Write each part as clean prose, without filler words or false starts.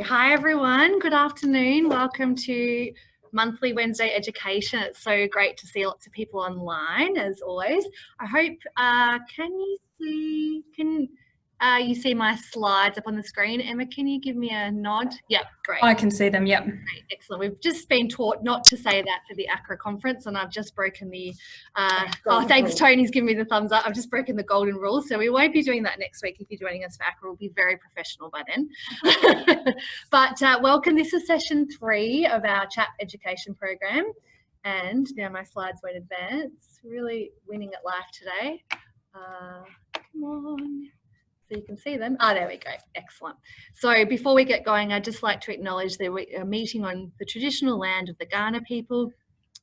Hi everyone, good afternoon. Welcome to monthly Wednesday education. It's so great to see lots of people online as always. I hope, can you see my slides up on the screen? Emma, can you give me a nod? Yep, great. I can see them, yep. Great, excellent. We've just been taught not to say that for the ACRA conference, and I've just broken the, thanks, Tony's giving me the thumbs up. I've just broken the golden rule, so we won't be doing that next week. If you're joining us for ACRA, we'll be very professional by then. But welcome, this is session 3 of our CHAP education program. And now my slides won't advance. Really winning at life today. Come on. So you can see them. There we go. Excellent. So before we get going, I'd just like to acknowledge that we're meeting on the traditional land of the Kaurna people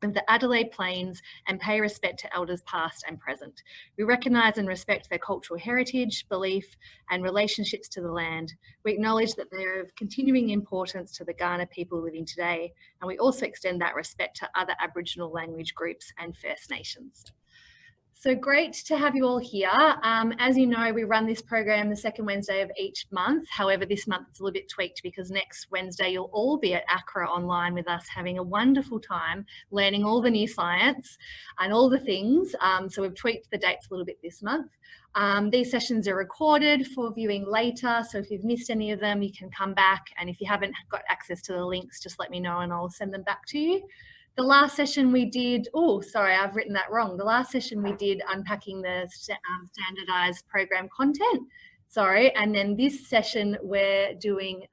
of the Adelaide Plains and pay respect to elders past and present. We recognise and respect their cultural heritage, belief and relationships to the land. We acknowledge that they are of continuing importance to the Kaurna people living today, and we also extend that respect to other Aboriginal language groups and First Nations. So great to have you all here. As you know, we run this program the second Wednesday of each month. However, this month it's a little bit tweaked because next Wednesday you'll all be at ACRA online with us having a wonderful time learning all the new science and all the things. So we've tweaked the dates a little bit this month. These sessions are recorded for viewing later, so if you've missed any of them, you can come back, and if you haven't got access to the links, just let me know and I'll send them back to you. The last session we did, sorry, I've written that wrong. The last session we did unpacking the standardised program content. Sorry, and then this session we're doing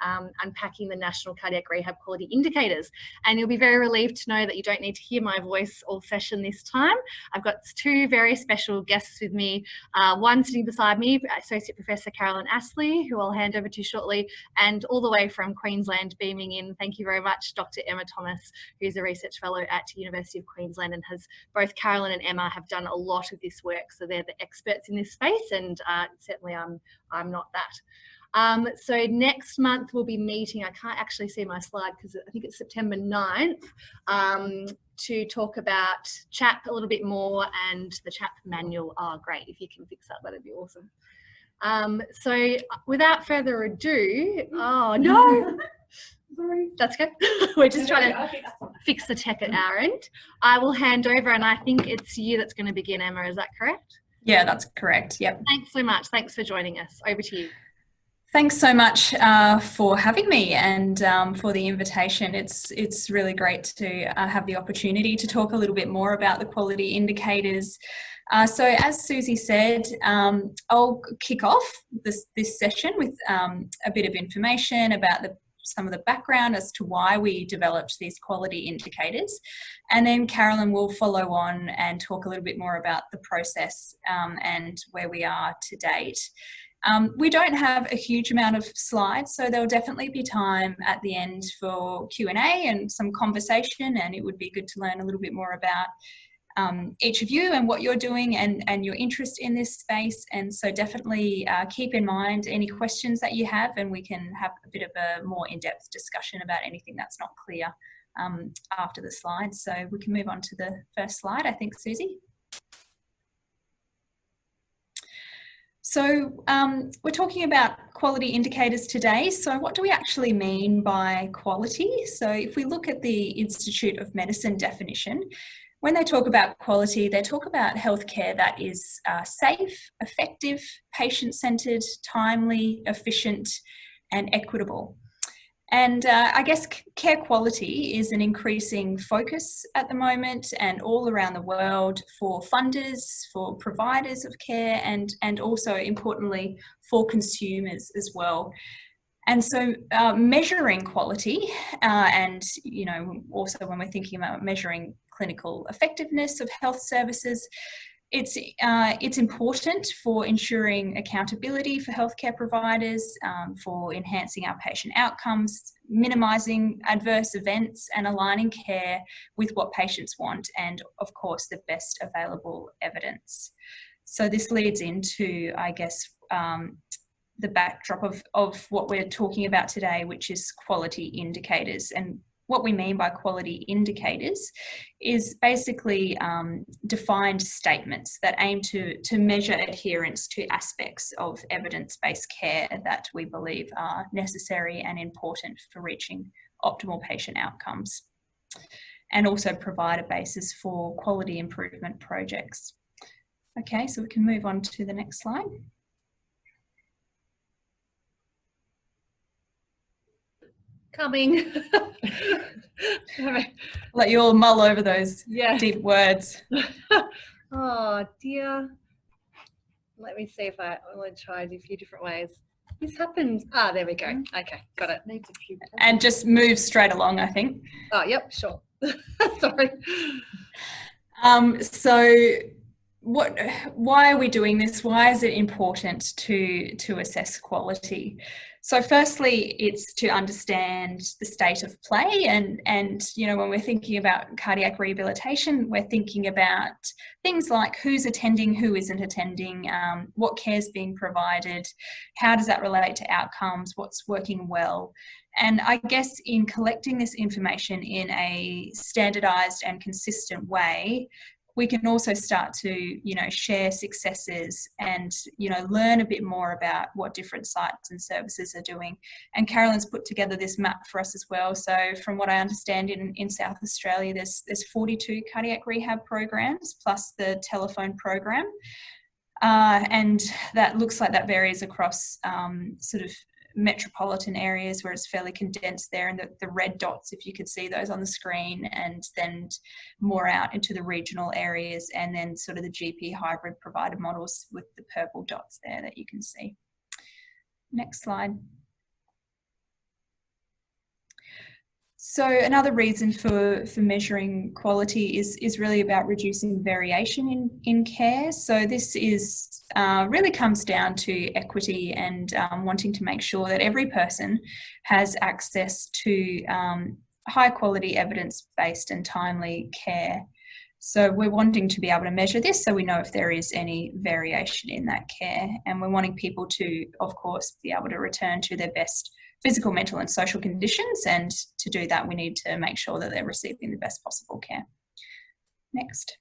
unpacking the National Cardiac Rehab Quality Indicators. And you'll be very relieved to know that you don't need to hear my voice all session this time. I've got 2 very special guests with me. One sitting beside me, Associate Professor Carolyn Astley, who I'll hand over to shortly, and all the way from Queensland beaming in, thank you very much, Dr. Emma Thomas, who's a research fellow at University of Queensland, and both Carolyn and Emma have done a lot of this work, so they're the experts in this space, and certainly I'm not that. So next month we'll be meeting, I can't actually see my slide because I think it's September 9th, to talk about CHAP a little bit more and the CHAP manual. Great, if you can fix that, that'd be awesome. So without further ado, no, sorry, that's good. We're just trying to fix the tech at our end. I will hand over, and I think it's you that's going to begin, Emma, is that correct? Yeah, that's correct. Yep. Thanks so much. Thanks for joining us. Over to you. Thanks so much for having me and for the invitation. It's really great to have the opportunity to talk a little bit more about the quality indicators. So as Susie said, I'll kick off this session with a bit of information about some of the background as to why we developed these quality indicators. And then Carolyn will follow on and talk a little bit more about the process and where we are to date. We don't have a huge amount of slides, so there'll definitely be time at the end for Q&A and some conversation, and it would be good to learn a little bit more about each of you and what you're doing and your interest in this space. And so definitely keep in mind any questions that you have, and we can have a bit of a more in-depth discussion about anything that's not clear after the slides. So we can move on to the first slide, I think, Susie. So we're talking about quality indicators today. So what do we actually mean by quality? So if we look at the Institute of Medicine definition, when they talk about quality, they talk about healthcare that is safe, effective, patient-centred, timely, efficient, and equitable. And I guess care quality is an increasing focus at the moment and all around the world for funders, for providers of care, and also importantly for consumers as well. And so measuring quality and, you know, also when we're thinking about measuring clinical effectiveness of health services, it's important for ensuring accountability for healthcare providers, for enhancing our patient outcomes, minimising adverse events and aligning care with what patients want and, of course, the best available evidence. So this leads into, I guess, the backdrop of what we're talking about today, which is quality indicators. And what we mean by quality indicators is basically defined statements that aim to measure adherence to aspects of evidence-based care that we believe are necessary and important for reaching optimal patient outcomes, and also provide a basis for quality improvement projects. Okay, so we can move on to the next slide. Coming. Let you all mull over those deep words. Oh dear. Let me see if I want to try it a few different ways. This happens. Ah, there we go. Okay, got it. And just move straight along, I think. Oh, yep, sure. Sorry. So why are we doing this? Why is it important to assess quality? So firstly, it's to understand the state of play, and you know, when we're thinking about cardiac rehabilitation, we're thinking about things like who's attending, who isn't attending, what care's being provided, how does that relate to outcomes, what's working well. And I guess in collecting this information in a standardized and consistent way, we can also start to, you know, share successes and, you know, learn a bit more about what different sites and services are doing. And Carolyn's put together this map for us as well. So from what I understand, in South Australia, there's 42 cardiac rehab programs plus the telephone program. And that looks like that varies across sort of metropolitan areas where it's fairly condensed there, and the red dots, if you could see those on the screen, and then more out into the regional areas, and then sort of the GP hybrid provider models with the purple dots there that you can see. Next slide. So another reason for measuring quality is really about reducing variation in care. So this is really comes down to equity and wanting to make sure that every person has access to high quality evidence-based and timely care. So we're wanting to be able to measure this so we know if there is any variation in that care, and we're wanting people to, of course, be able to return to their best physical, mental and social conditions, and to do that we need to make sure that they're receiving the best possible care. Next.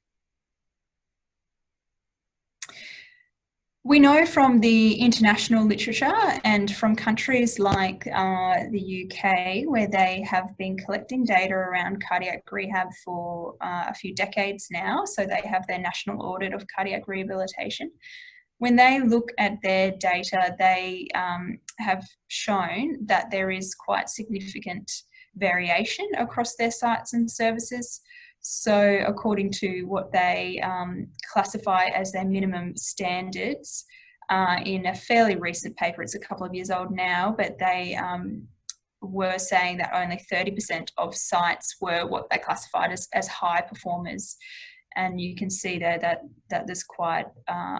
We know from the international literature and from countries like the UK, where they have been collecting data around cardiac rehab for a few decades now, so they have their national audit of cardiac rehabilitation. When they look at their data, they have shown that there is quite significant variation across their sites and services. So according to what they classify as their minimum standards, in a fairly recent paper, it's a couple of years old now, but they were saying that only 30% of sites were what they classified as high performers. And you can see there that there's quite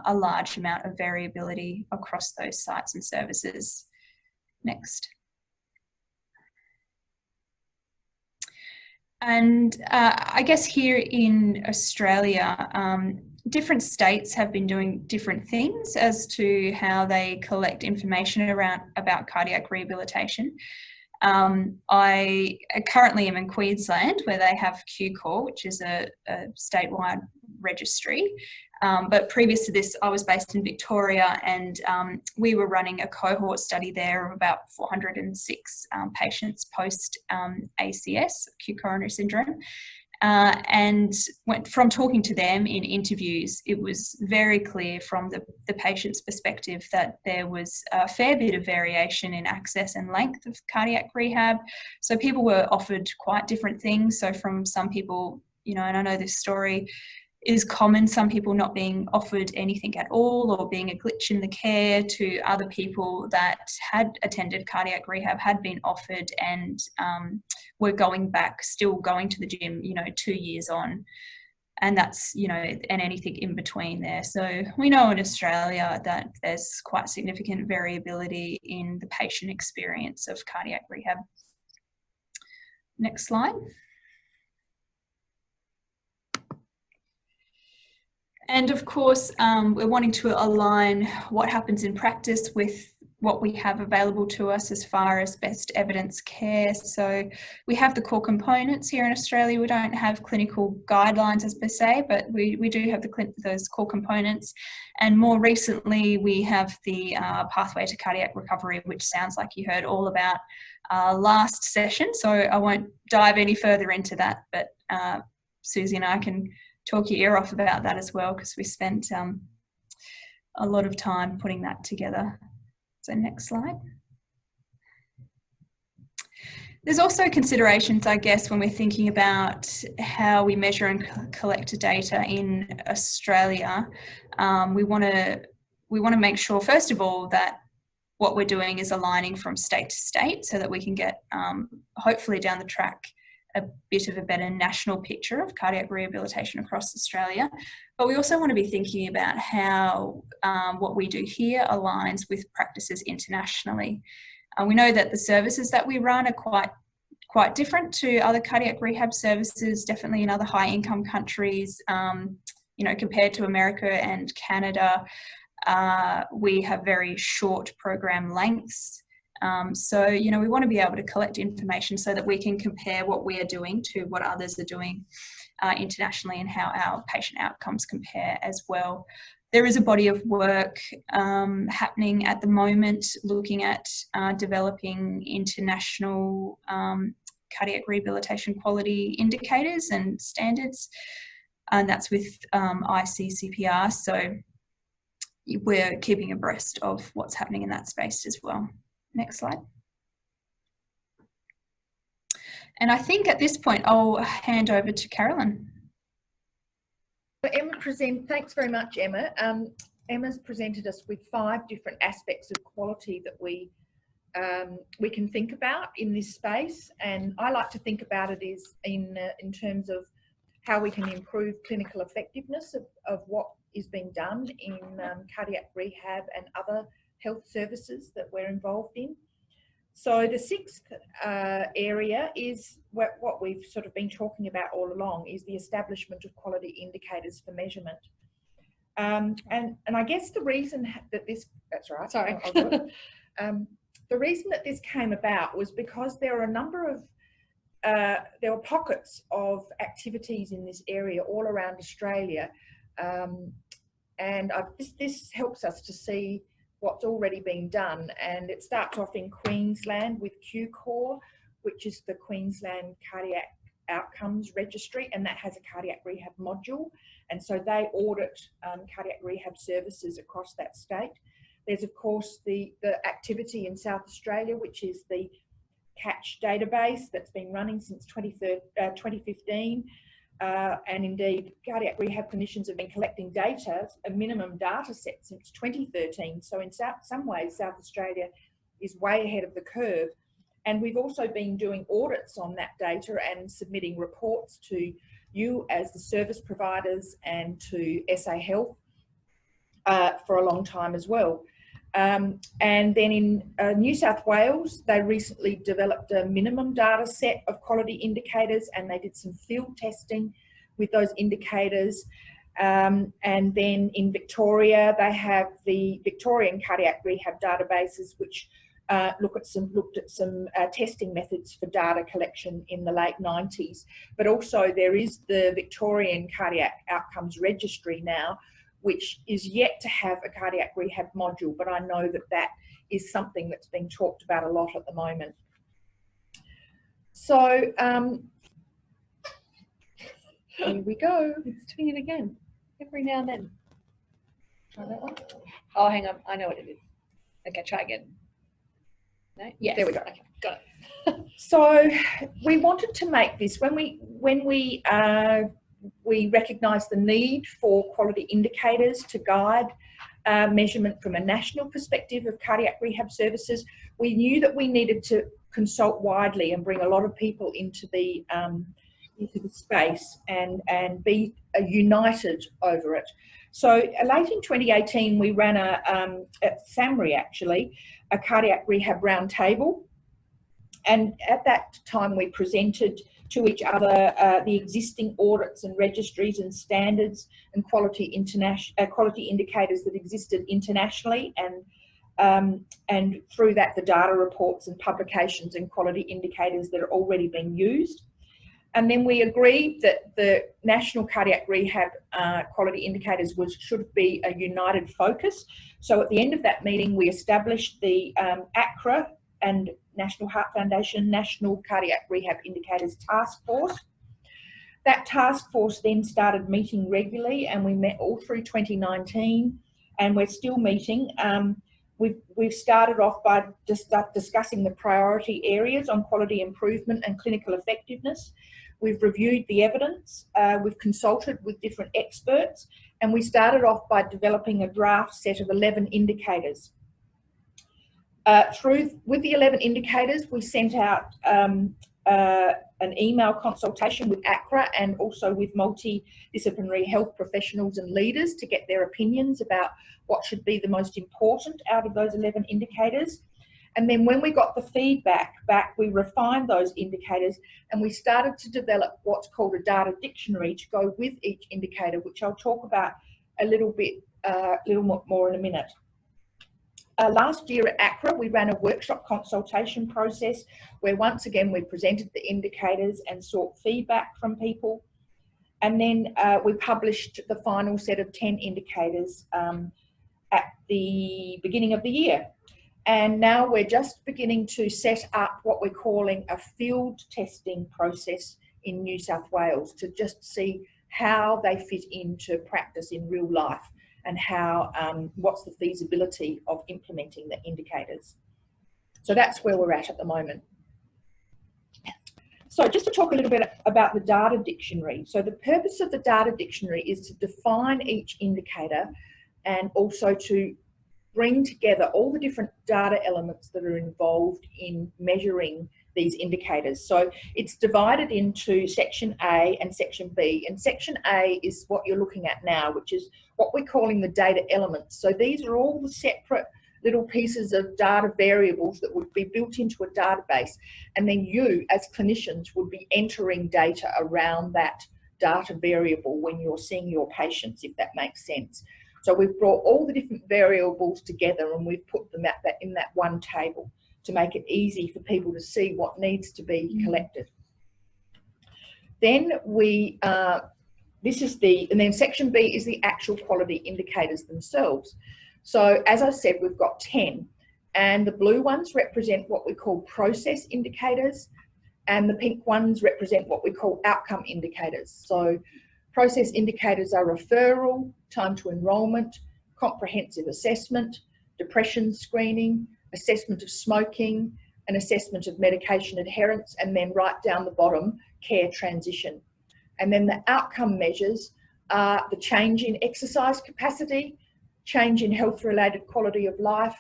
a large amount of variability across those sites and services. Next. And I guess here in Australia, different states have been doing different things as to how they collect information about cardiac rehabilitation. I currently am in Queensland, where they have QCore, which is a statewide registry. But previous to this, I was based in Victoria, and we were running a cohort study there of about 406 patients post ACS, acute coronary syndrome. And from talking to them in interviews, it was very clear from the patient's perspective that there was a fair bit of variation in access and length of cardiac rehab. So people were offered quite different things. So from some people, you know, and I know this story is common, some people not being offered anything at all or being a glitch in the care, to other people that had attended cardiac rehab, had been offered and were going back, still going to the gym, you know, 2 years on. And that's, you know, and anything in between there. So we know in Australia that there's quite significant variability in the patient experience of cardiac rehab. Next slide. And of course, we're wanting to align what happens in practice with what we have available to us as far as best evidence care. So we have the core components here in Australia. We don't have clinical guidelines as per se, but we do have those core components. And more recently, we have the pathway to cardiac recovery, which sounds like you heard all about last session. So I won't dive any further into that, but Susie and I can talk your ear off about that as well, because we spent a lot of time putting that together. So next slide. There's also considerations, I guess, when we're thinking about how we measure and collect data in Australia. We want to make sure, first of all, that what we're doing is aligning from state to state, so that we can get, hopefully down the track, a bit of a better national picture of cardiac rehabilitation across Australia. But we also want to be thinking about how what we do here aligns with practices internationally. We know that the services that we run are quite different to other cardiac rehab services, definitely in other high income countries, compared to America and Canada. We have very short program lengths. So we want to be able to collect information so that we can compare what we are doing to what others are doing internationally, and how our patient outcomes compare as well. There is a body of work happening at the moment looking at developing international cardiac rehabilitation quality indicators and standards, and that's with ICCPR. So we're keeping abreast of what's happening in that space as well. Next slide. And I think at this point, I'll hand over to Carolyn. Thanks very much, Emma. Emma's presented us with 5 different aspects of quality that we can think about in this space, and I like to think about it is in terms of how we can improve clinical effectiveness of what is being done in cardiac rehab and other health services that we're involved in. So the 6th area is what we've sort of been talking about all along, is the establishment of quality indicators for measurement. And I guess the reason that this, that's right, sorry. The reason that this came about was because there are a number of, there were pockets of activities in this area all around Australia. And this helps us to see what's already been done, and it starts off in Queensland with QCOR, which is the Queensland Cardiac Outcomes Registry, and that has a cardiac rehab module, and so they audit cardiac rehab services across that state. There's of course the activity in South Australia, which is the CATCH database that's been running since 2015. And indeed, cardiac rehab clinicians have been collecting data, a minimum data set, since 2013. So in some ways, South Australia is way ahead of the curve. And we've also been doing audits on that data and submitting reports to you as the service providers and to SA Health for a long time as well. And then in New South Wales, they recently developed a minimum data set of quality indicators, and they did some field testing with those indicators. And then in Victoria, they have the Victorian Cardiac Rehab databases, which looked at some testing methods for data collection in the late 90s. But also there is the Victorian Cardiac Outcomes Registry now, which is yet to have a cardiac rehab module, but I know that that is something that's being talked about a lot at the moment. So here we go. It's doing it again every now and then. Try that one. Oh, hang on. I know what it is. Okay, try again. No? Yes. There we go. Okay, got it. So we wanted to make this, when we recognised the need for quality indicators to guide measurement from a national perspective of cardiac rehab services. We knew that we needed to consult widely and bring a lot of people into the space and be united over it. So late in 2018, we ran at SAMRI actually, a cardiac rehab roundtable. And at that time, we presented to each other the existing audits and registries and standards and quality indicators that existed internationally and through that the data reports and publications and quality indicators that are already being used. And then we agreed that the National Cardiac Rehab quality indicators should be a united focus. So at the end of that meeting, we established the ACRA and National Heart Foundation National Cardiac Rehab Indicators Task Force. That task force then started meeting regularly, and we met all through 2019, and we're still meeting. We've started off by discussing the priority areas on quality improvement and clinical effectiveness. We've reviewed the evidence, we've consulted with different experts, and we started off by developing a draft set of 11 indicators. With the 11 indicators, we sent out an email consultation with ACRA and also with multidisciplinary health professionals and leaders to get their opinions about what should be the most important out of those 11 indicators. And then when we got the feedback back, we refined those indicators and we started to develop what's called a data dictionary to go with each indicator, which I'll talk about a little more in a minute. Last year at ACRA, we ran a workshop consultation process where once again we presented the indicators and sought feedback from people. And then we published the final set of 10 indicators at the beginning of the year. And now we're just beginning to set up what we're calling a field testing process in New South Wales to just see how they fit into practice in real life and how what's the feasibility of implementing the indicators. So that's where we're at the moment. So just to talk a little bit about the data dictionary. So the purpose of the data dictionary is to define each indicator and also to bring together all the different data elements that are involved in measuring these indicators. So it's divided into Section A and Section B. And Section A is what you're looking at now, which is what we're calling the data elements. So these are all the separate little pieces of data variables that would be built into a database. And then you, as clinicians, would be entering data around that data variable when you're seeing your patients, if that makes sense. So we've brought all the different variables together and we've put them in that one table to make it easy for people to see what needs to be collected. Then and then Section B is the actual quality indicators themselves. So as I said, we've got 10, and the blue ones represent what we call process indicators, and the pink ones represent what we call outcome indicators. So process indicators are referral, time to enrolment, comprehensive assessment, depression screening, assessment of smoking, an assessment of medication adherence, and then right down the bottom, care transition. And then the outcome measures are the change in exercise capacity, change in health-related quality of life,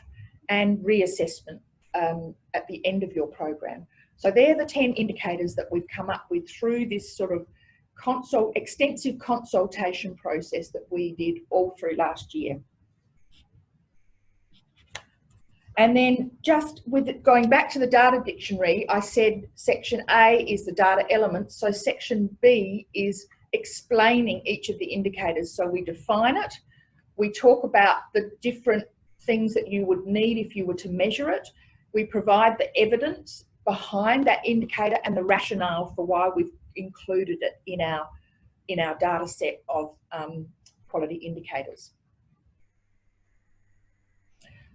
and reassessment at the end of your program. So they're the 10 indicators that we've come up with through this sort of extensive consultation process that we did all through last year. And then just with it, going back to the data dictionary, I said Section A is the data elements. So Section B is explaining each of the indicators. So we define it. We talk about the different things that you would need if you were to measure it. We provide the evidence behind that indicator and the rationale for why we've included it in our data set of quality indicators.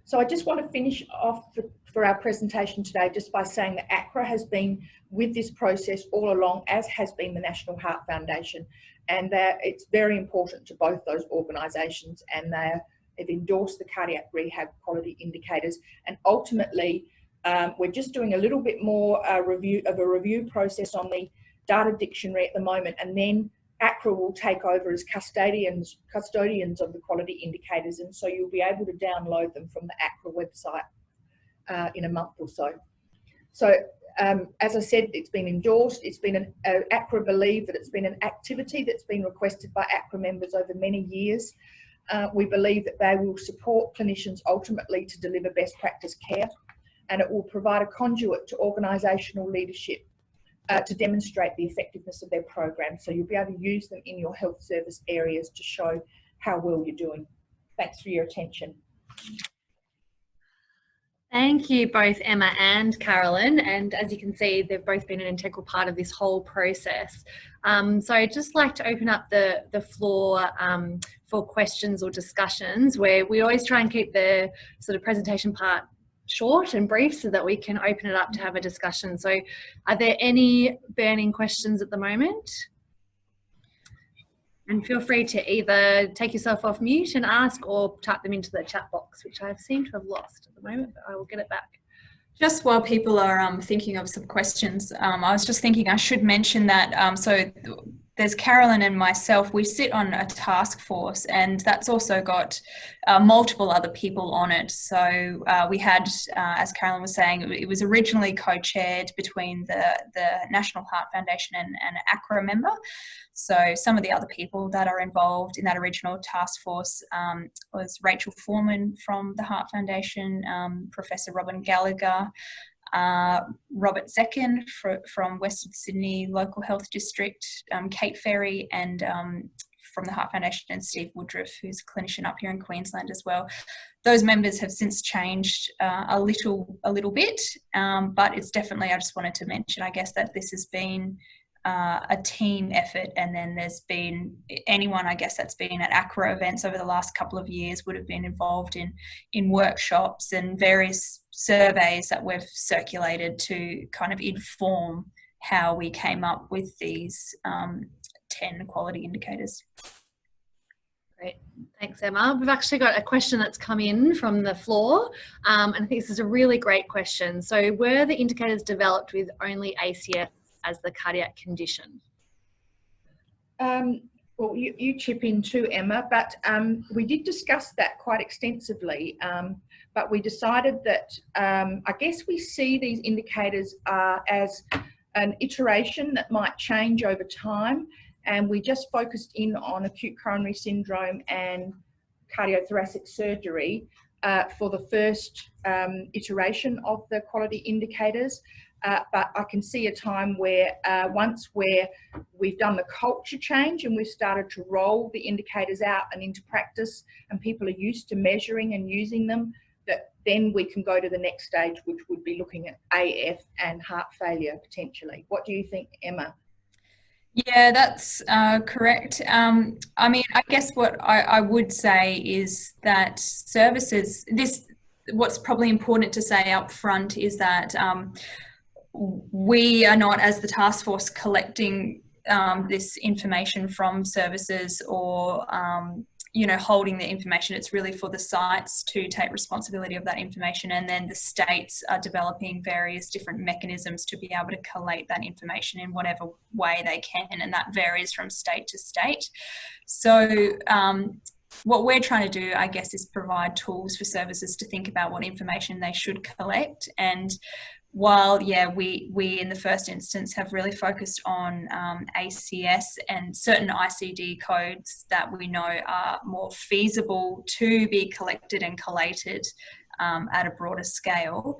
So I just want to finish off for our presentation today just by saying that ACRA has been with this process all along, as has been the National Heart Foundation, and that it's very important to both those organisations, and they've endorsed the cardiac rehab quality indicators. And ultimately, we're just doing a little bit more review process on the data dictionary at the moment, and then ACRA will take over as custodians of the quality indicators, and so you'll be able to download them from the ACRA website in a month or so. So as I said, it's been endorsed. It's been ACRA believe that it's been an activity that's been requested by ACRA members over many years. We believe that they will support clinicians ultimately to deliver best practice care, and it will provide a conduit to organisational leadership to demonstrate the effectiveness of their program. So you'll be able to use them in your health service areas to show how well you're doing. Thanks for your attention. Thank you both, Emma and Carolyn. And as you can see, they've both been an integral part of this whole process. So I'd just like to open up the floor for questions or discussions, where we always try and keep the sort of presentation part short and brief so that we can open it up to have a discussion. So are there any burning questions at the moment? And feel free to either take yourself off mute and ask, or type them into the chat box, which I seem to have lost at the moment, but I will get it back. Just while people are thinking of some questions, I was just thinking I should mention that, so there's Carolyn and myself, we sit on a task force, and that's also got multiple other people on it. So we had, as Carolyn was saying, it was originally co-chaired between the National Heart Foundation and an ACRA member. So some of the other people that are involved in that original task force was Rachel Foreman from the Heart Foundation, Professor Robin Gallagher, Robert Zekin from Western Sydney Local Health District, Kate Ferry, and from the Heart Foundation, and Steve Woodruff, who's a clinician up here in Queensland as well. Those members have since changed a little bit, but it's definitely, I just wanted to mention, I guess, that this has been a team effort, and then there's been anyone, I guess, that's been at ACRA events over the last couple of years would have been involved in workshops and various surveys that we've circulated to kind of inform how we came up with these 10 quality indicators. Great, thanks, Emma. We've actually got a question that's come in from the floor, and I think this is a really great question. So, were the indicators developed with only ACS as the cardiac condition? Well, you chip in too, Emma, but we did discuss that quite extensively, but we decided that I guess we see these indicators as an iteration that might change over time, and we just focused in on acute coronary syndrome and cardiothoracic surgery for the first iteration of the quality indicators. But I can see a time where once we've done the culture change and we've started to roll the indicators out and into practice, and people are used to measuring and using them, that then we can go to the next stage, which would be looking at AF and heart failure potentially. What do you think, Emma? Yeah, that's correct. I mean, I guess what I would say is that services, what's probably important to say up front is that we are not, as the task force, collecting this information from services or holding the information. It's really for the sites to take responsibility of that information, and then the states are developing various different mechanisms to be able to collate that information in whatever way they can, and that varies from state to state. So what we're trying to do, I guess, is provide tools for services to think about what information they should collect. And while, yeah, we in the first instance have really focused on ACS and certain ICD codes that we know are more feasible to be collected and collated at a broader scale.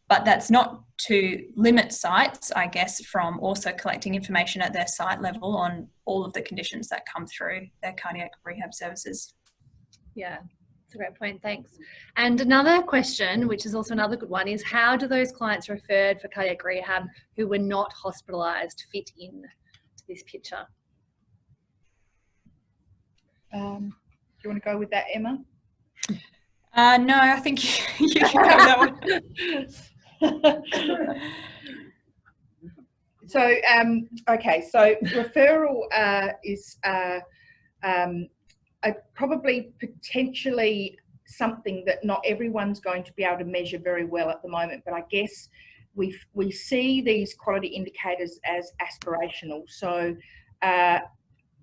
But that's not to limit sites, I guess, from also collecting information at their site level on all of the conditions that come through their cardiac rehab services. Yeah. That's a great point, thanks. And another question, which is also another good one, is how do those clients referred for cardiac rehab who were not hospitalised fit in to this picture? Do you want to go with that, Emma? No, I think you can go that one. So, okay, so referral is probably potentially something that not everyone's going to be able to measure very well at the moment, but I guess we see these quality indicators as aspirational. So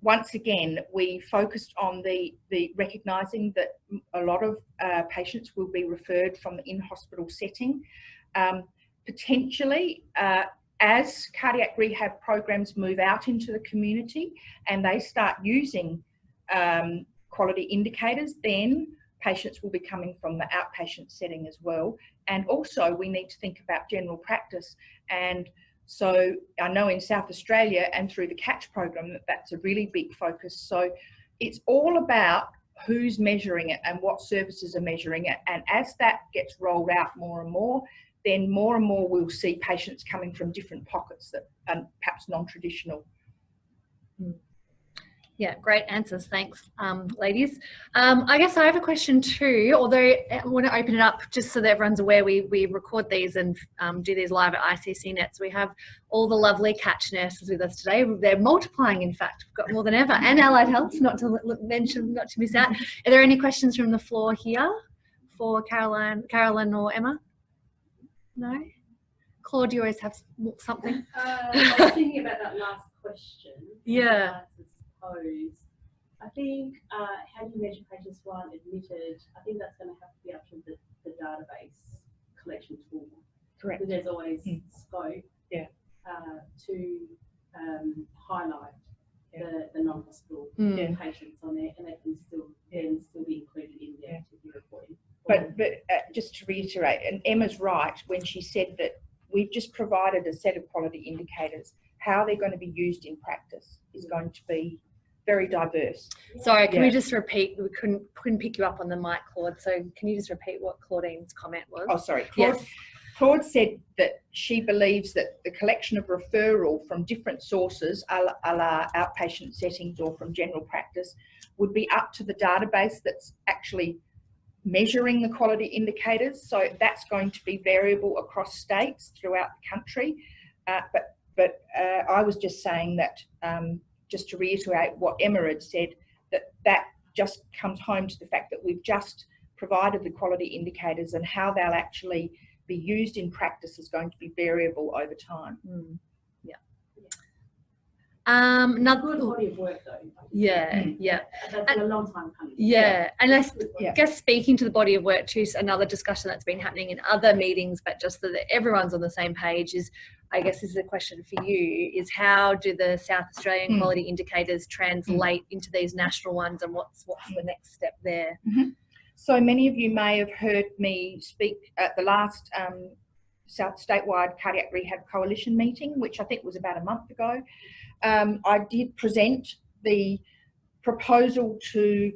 once again, we focused on the recognising that a lot of patients will be referred from the in-hospital setting. Potentially, as cardiac rehab programs move out into the community and they start using quality indicators, then patients will be coming from the outpatient setting as well. And also we need to think about general practice. And so I know in South Australia and through the CATCH program that's a really big focus. So it's all about who's measuring it and what services are measuring it. And as that gets rolled out more and more, then more and more we'll see patients coming from different pockets that are perhaps non-traditional. Yeah, great answers. Thanks, ladies. I guess I have a question too, although I want to open it up just so that everyone's aware we record these and do these live at ICC Net. So we have all the lovely catch nurses with us today. They're multiplying, in fact. We've got more than ever. And allied health, not to mention, not to miss out. Are there any questions from the floor here for Carolyn or Emma? No? Claude, you always have something. I was thinking about that last question. Yeah. I think how do you measure patients who aren't admitted? I think that's going to have to be up to the database collection tool. Correct. Because there's always scope to highlight the non-hospital patients on there, and they can still be included in the activity reporting. But just to reiterate, and Emma's right when she said that we've just provided a set of quality indicators. How they're going to be used in practice is going to be very diverse. Sorry, can we just repeat? We couldn't pick you up on the mic, Claude. So can you just repeat what Claudine's comment was? Oh, sorry. Yes. Claude said that she believes that the collection of referral from different sources, a la outpatient settings or from general practice, would be up to the database that's actually measuring the quality indicators. So that's going to be variable across states throughout the country. But I was just saying that, just to reiterate what Emma had said, that just comes home to the fact that we've just provided the quality indicators, and how they'll actually be used in practice is going to be variable over time. Another Good body of work though. That's been a long time coming. And I guess speaking to the body of work too, another discussion that's been happening in other meetings, but just so that everyone's on the same page, is, I guess this is a question for you, is how do the South Australian quality indicators translate into these national ones, and what's the next step there? So many of you may have heard me speak at the last South Statewide Cardiac Rehab Coalition meeting, which I think was about a month ago. I did present the proposal to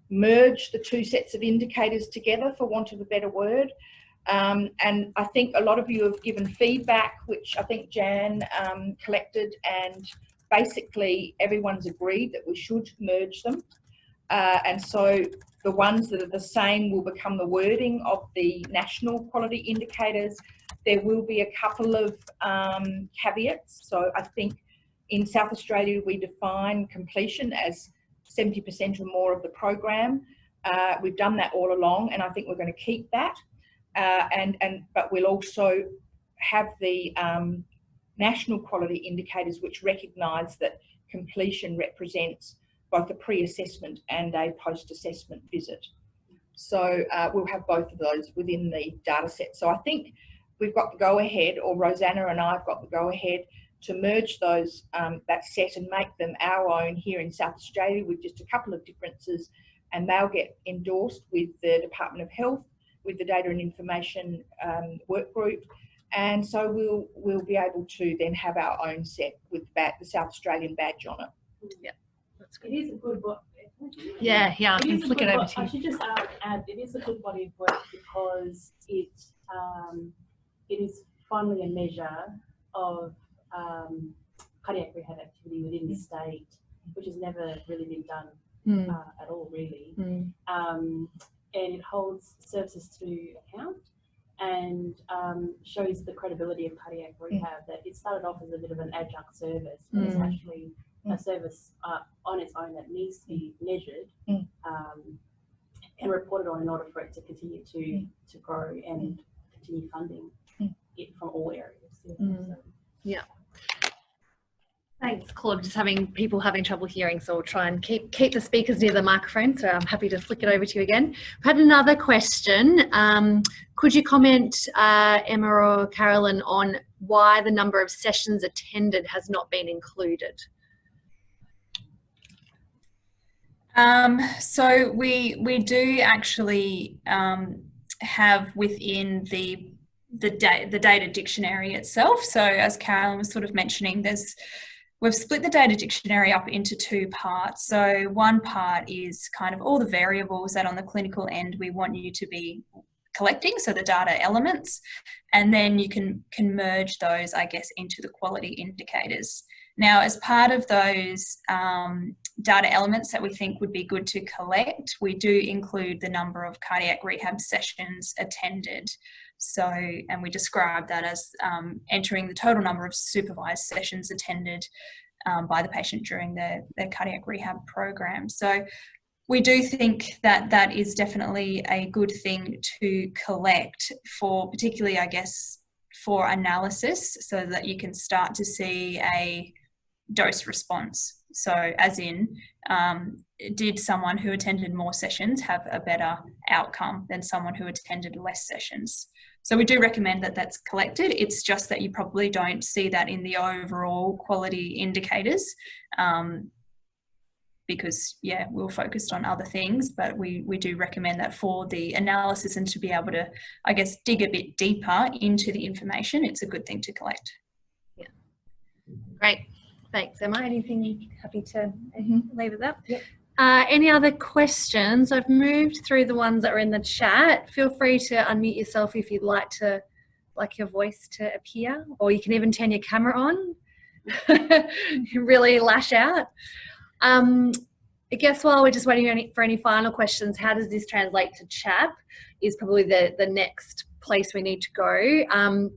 merge the two sets of indicators together, for want of a better word. And I think a lot of you have given feedback, which I think Jan collected, and basically everyone's agreed that we should merge them. And so the ones that are the same will become the wording of the national quality indicators. There will be a couple of caveats. So I think in South Australia, we define completion as 70% or more of the program. We've done that all along, and I think we're going to keep that. But we'll also have the national quality indicators, which recognise that completion represents both a pre-assessment and a post-assessment visit. So we'll have both of those within the data set. So I think we've got the go-ahead, or Rosanna and I have got the go-ahead, to merge those, that set, and make them our own here in South Australia, with just a couple of differences, and they'll get endorsed with the Department of Health, with the Data and Information work group, and so we'll be able to then have our own set with the South Australian badge on it. Yeah, that's good. It is a good body. Yeah, I can flick it over to you. I should just add, it is a good body of work because it is finally a measure of cardiac rehab activity within the state, which has never really been done at all, really. And it holds services to account, and shows the credibility of cardiac rehab, that it started off as a bit of an adjunct service, but it's actually a service on its own that needs to be measured and reported on in order for it to continue to grow and continue funding it from all areas. Yeah. Thanks, Claude. Just people having trouble hearing, so we'll try and keep the speakers near the microphone. So I'm happy to flick it over to you again. I've had another question. Could you comment, Emma or Carolyn, on why the number of sessions attended has not been included? So we do actually have within the data dictionary itself. So as Carolyn was sort of mentioning, there's We've split the data dictionary up into two parts. So one part is kind of all the variables that on the clinical end we want you to be collecting, so the data elements, and then you can merge those, I guess, into the quality indicators. Now, as part of those data elements that we think would be good to collect, we do include the number of cardiac rehab sessions attended. So, and we describe that as entering the total number of supervised sessions attended by the patient during their cardiac rehab program. So we do think that that is definitely a good thing to collect for, particularly, I guess, for analysis, so that you can start to see a dose response. So as in, did someone who attended more sessions have a better outcome than someone who attended less sessions? So we do recommend that that's collected. It's just that you probably don't see that in the overall quality indicators because, yeah, we're focused on other things, but we do recommend that for the analysis and to be able to, I guess, dig a bit deeper into the information, it's a good thing to collect. Yeah. Great. Thanks, Emma. Anything you're happy to leave it up? Yep. Any other questions? I've moved through the ones that are in the chat. Feel free to unmute yourself if you'd like your voice to appear, or you can even turn your camera on. Really lash out. I guess while we're just waiting for any final questions, how does this translate to CHAP is probably the next place we need to go.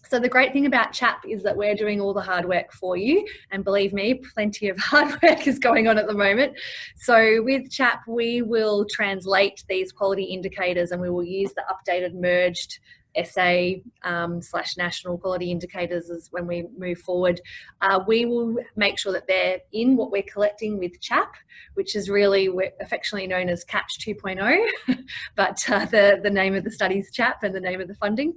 So the great thing about CHAP is that we're doing all the hard work for you, and believe me, plenty of hard work is going on at the moment. So with CHAP, we will translate these quality indicators and we will use the updated merged SA / national quality indicators as when we move forward. We will make sure that they're in what we're collecting with CHAP, which is really affectionately known as Catch 2.0, but the name of the study is CHAP and the name of the funding.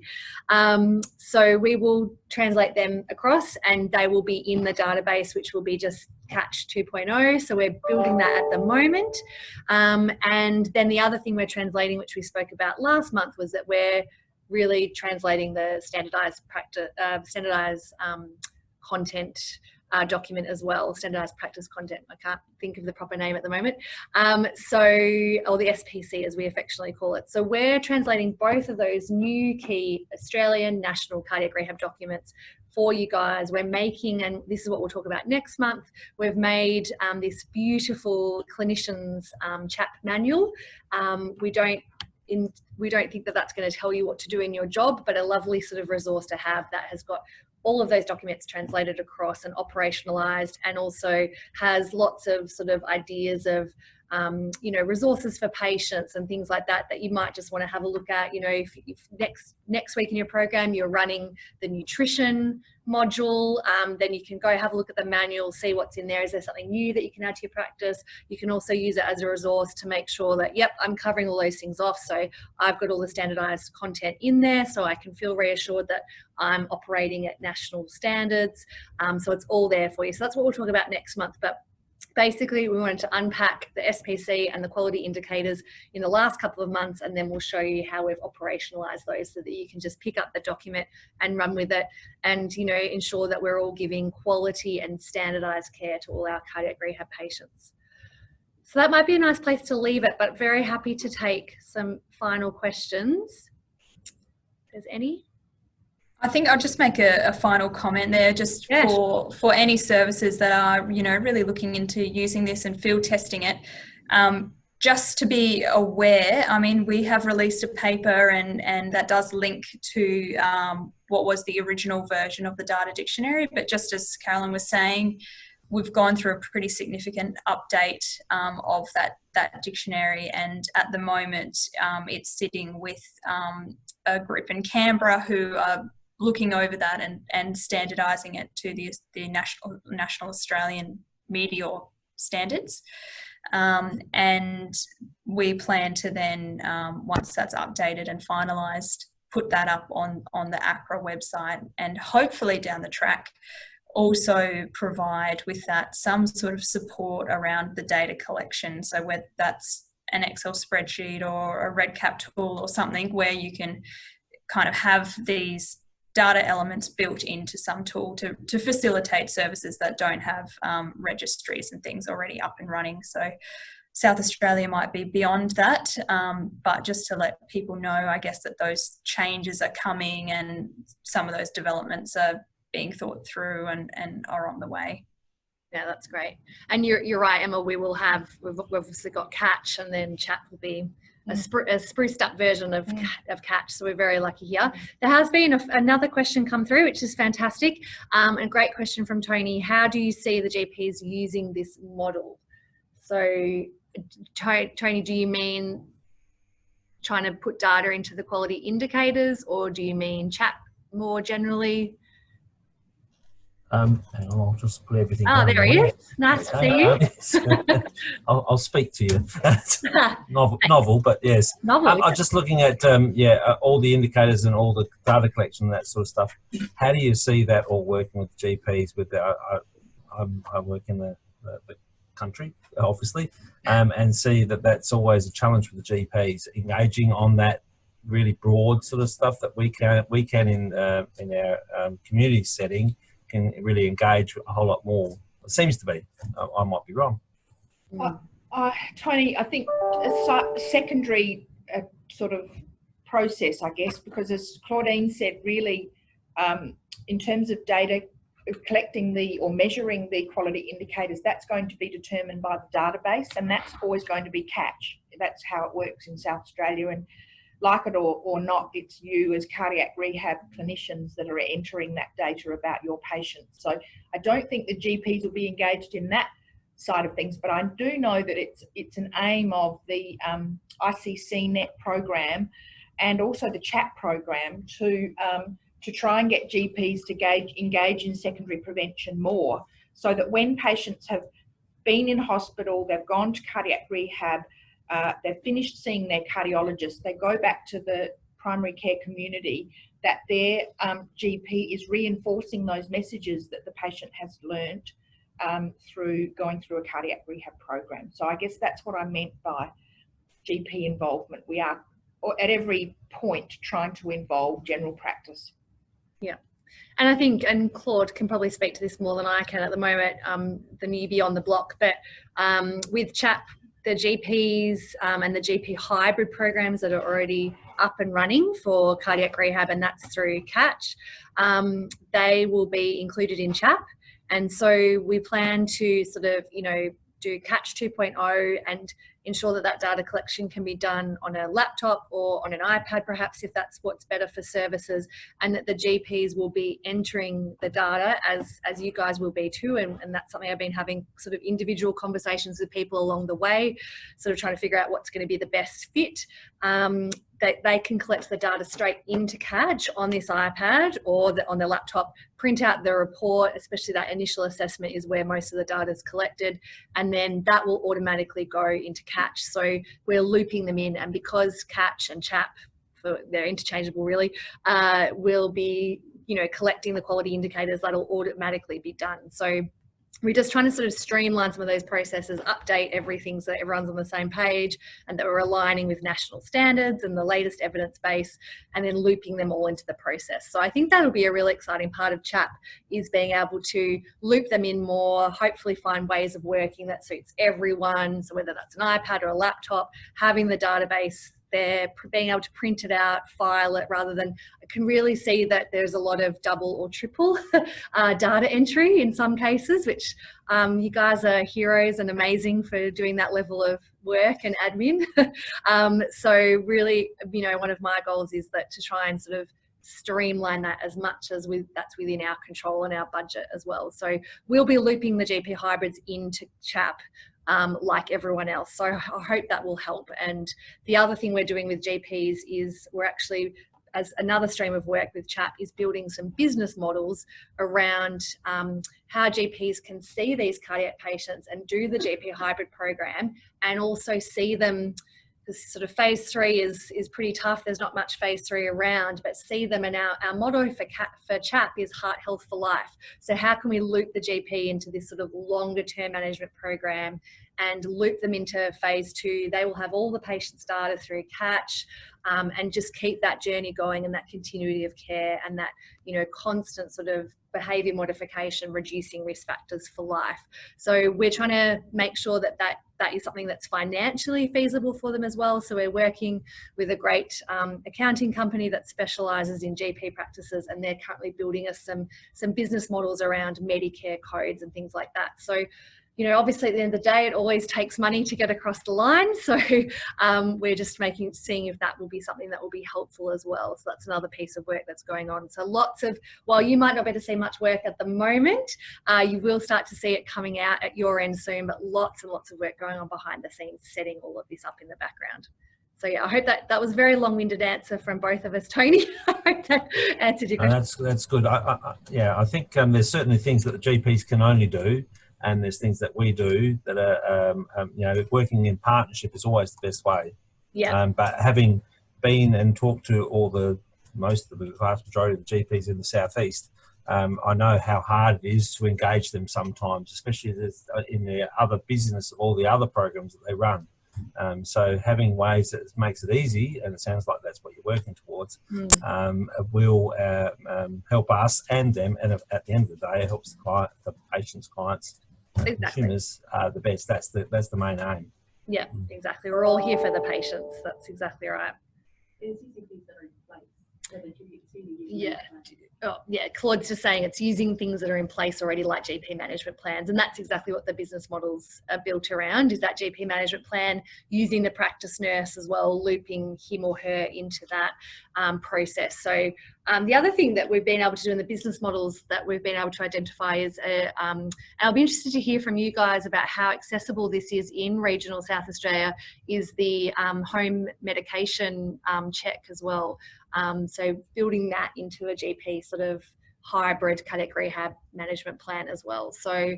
So we will translate them across and they will be in the database, which will be just Catch 2.0. So we're building that at the moment. And then the other thing we're translating, which we spoke about last month, was that we're really translating the standardized content document as well, standardized practice content. I can't think of the proper name at the moment. Or the SPC as we affectionately call it. So we're translating both of those new key Australian national cardiac rehab documents for you guys. We're making, and this is what we'll talk about next month, we've made this beautiful clinicians CHAP manual. We don't think that that's going to tell you what to do in your job, but a lovely sort of resource to have that has got all of those documents translated across and operationalized, and also has lots of sort of ideas of resources for patients and things like that you might just want to have a look at. If next week in your program you're running the nutrition module, then you can go have a look at the manual, see what's in there. Is there something new that you can add to your practice? You can also use it as a resource to make sure that, yep, I'm covering all those things off. So I've got all the standardized content in there so I can feel reassured that I'm operating at national standards. So it's all there for you. So that's what we'll talk about next month. But basically, we wanted to unpack the SPC and the quality indicators in the last couple of months, and then we'll show you how we've operationalized those so that you can just pick up the document and run with it and, ensure that we're all giving quality and standardized care to all our cardiac rehab patients. So that might be a nice place to leave it, but very happy to take some final questions. If there's any. I think I'll just make a final comment there, just for any services that are, really looking into using this and field testing it. Just to be aware, I mean, we have released a paper and that does link to what was the original version of the data dictionary. But just as Carolyn was saying, we've gone through a pretty significant update of that dictionary, and at the moment it's sitting with a group in Canberra who are looking over that and standardising it to the national Australian media standards. And we plan to then, once that's updated and finalised, put that up on the ACRA website, and hopefully down the track also provide with that some sort of support around the data collection. So whether that's an Excel spreadsheet or a REDCap tool or something where you can kind of have these data elements built into some tool to facilitate services that don't have registries and things already up and running. So South Australia might be beyond that, but just to let people know, I guess, that those changes are coming and some of those developments are being thought through and are on the way. Yeah, that's great. And you're right, Emma, we've obviously got Catch, and then Chat will be a spruced up version of Catch, so we're very lucky here. There has been another question come through, which is fantastic, and a great question from Tony. How do you see the GPs using this model? So Tony, do you mean trying to put data into the quality indicators, or do you mean Chat more generally? Hang on, I'll just put everything down. There he is. Nice to see you. I'll speak to you. novel, but yes. Novel. I'm just looking at all the indicators and all the data collection and that sort of stuff. How do you see that all working with GPs? I work in the country, obviously, and see that that's always a challenge with the GPs, engaging on that really broad sort of stuff that we can in our community setting can really engage a whole lot more. It seems to be. I might be wrong. Tony, I think a secondary sort of process, I guess, because as Claudine said, really, in terms of data collecting or measuring the quality indicators, that's going to be determined by the database, and that's always going to be Catch. That's how it works in South Australia, and like it or not, it's you as cardiac rehab clinicians that are entering that data about your patients. So I don't think the GPs will be engaged in that side of things, but I do know that it's an aim of the ICCNet program and also the CHAP program to try and get GPs to engage in secondary prevention more, so that when patients have been in hospital, they've gone to cardiac rehab, they've finished seeing their cardiologist, they go back to the primary care community, that their GP is reinforcing those messages that the patient has learnt through going through a cardiac rehab program. So I guess that's what I meant by GP involvement. We are at every point trying to involve general practice. Yeah. And I think, and Claude can probably speak to this more than I can at the moment, the newbie on the block, but with CHAP, the GPs and the GP hybrid programs that are already up and running for cardiac rehab, and that's through Catch, they will be included in CHAP. And so we plan to sort of, do Catch 2.0 and ensure that that data collection can be done on a laptop or on an iPad, perhaps, if that's what's better for services, and that the GPs will be entering the data as you guys will be too. And that's something I've been having sort of individual conversations with people along the way, sort of trying to figure out what's going to be the best fit. They can collect the data straight into Catch on this iPad or on the laptop, print out the report, especially that initial assessment is where most of the data is collected, and then that will automatically go into Catch. So we're looping them in, and because Catch and CHAP, they're interchangeable really, will be collecting the quality indicators, that'll automatically be done. So we're just trying to sort of streamline some of those processes, update everything so that everyone's on the same page and that we're aligning with national standards and the latest evidence base, and then looping them all into the process. So I think that'll be a really exciting part of CHAP, is being able to loop them in more, hopefully find ways of working that suits everyone. So whether that's an iPad or a laptop, having the database there, being able to print it out, file it, rather than, I can really see that there's a lot of double or triple data entry in some cases, which you guys are heroes and amazing for doing that level of work and admin. So really, one of my goals is that to try and sort of streamline that as much as that's within our control and our budget as well. So we'll be looping the GP hybrids into CHAP like everyone else. So I hope that will help. And the other thing we're doing with GPs is we're actually, as another stream of work with CHAP, is building some business models around how GPs can see these cardiac patients and do the GP hybrid program, and also see them. This sort of phase 3 is pretty tough. There's not much phase 3 around, but see them. And our motto for CHAP is heart health for life. So how can we loop the GP into this sort of longer term management program and loop them into phase 2. They will have all the patients' data through Catch, and just keep that journey going and that continuity of care and that, you know, constant sort of behaviour modification, reducing risk factors for life. So we're trying to make sure that that is something that's financially feasible for them as well. So we're working with a great accounting company that specialises in GP practices, and they're currently building us some business models around Medicare codes and things like that. So, you know, obviously at the end of the day, it always takes money to get across the line. So we're just seeing if that will be something that will be helpful as well. So that's another piece of work that's going on. So lots of, while you might not be able to see much work at the moment, you will start to see it coming out at your end soon, but lots and lots of work going on behind the scenes, setting all of this up in the background. So yeah, I hope that was a very long-winded answer from both of us, Tony. I hope that answered your question. That's good. Yeah, I think there's certainly things that the GPs can only do, and there's things that we do that are, you know, working in partnership is always the best way. Yeah. But having been and talked to most of the vast majority of the GPs in the southeast, I know how hard it is to engage them sometimes, especially in the other business of all the other programs that they run. So having ways that makes it easy, and it sounds like that's what you're working towards, will help us and them, and at the end of the day, it helps the patients, clients, consumers the best. That's the main aim. Yeah, exactly. We're all here for the patients. That's exactly right. Yeah. Oh, yeah, Claude's just saying it's using things that are in place already, like GP management plans, and that's exactly what the business models are built around, is that GP management plan, using the practice nurse as well, looping him or her into that process. So the other thing that we've been able to do in the business models that we've been able to identify is, I'll be interested to hear from you guys about how accessible this is in regional South Australia, is the home medication check as well. So building that into a GP sort of hybrid cardiac rehab management plan as well. So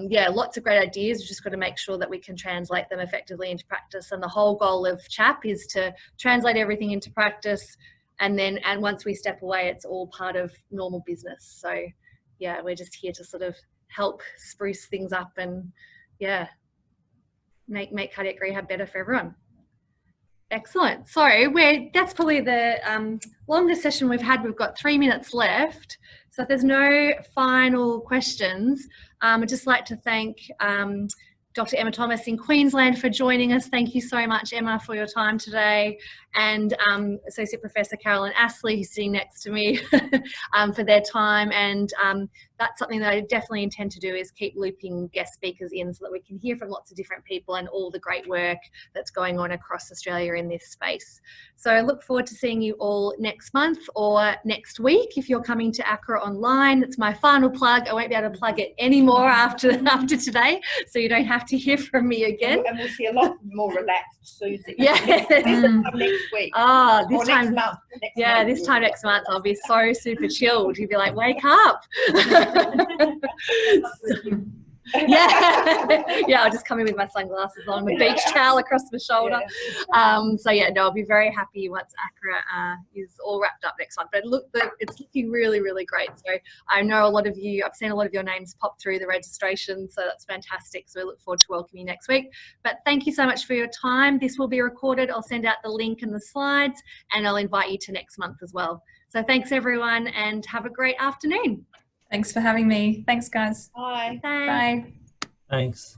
yeah, lots of great ideas. We've just got to make sure that we can translate them effectively into practice. And the whole goal of CHAP is to translate everything into practice. And once we step away, it's all part of normal business. So yeah, we're just here to sort of help spruce things up and yeah, make cardiac rehab better for everyone. Excellent. So that's probably the longest session we've had. We've got 3 minutes left. So if there's no final questions, I'd just like to thank Dr. Emma Thomas in Queensland for joining us. Thank you so much, Emma, for your time today. And Associate Professor Carolyn Astley, who's sitting next to me, for their time. And that's something that I definitely intend to do, is keep looping guest speakers in so that we can hear from lots of different people and all the great work that's going on across Australia in this space. So I look forward to seeing you all next month or next week if you're coming to ACRA online. It's my final plug. I won't be able to plug it anymore after today, so you don't have to hear from me again. And we'll see a lot more relaxed Susie. Yeah. Next week. Oh, this time. Next month. This time next month I'll be so super chilled. You'll be like, wake up. Yeah, I'll just come in with my sunglasses on, with beach towel across my shoulder. So yeah, no, I'll be very happy once ACRA is all wrapped up next month. But it's looking really, really great. So I know a lot of you, I've seen a lot of your names pop through the registration, so that's fantastic. So we look forward to welcoming you next week. But thank you so much for your time. This will be recorded. I'll send out the link and the slides, and I'll invite you to next month as well. So thanks everyone, and have a great afternoon. Thanks for having me. Thanks, guys. Bye. Thanks. Bye. Thanks.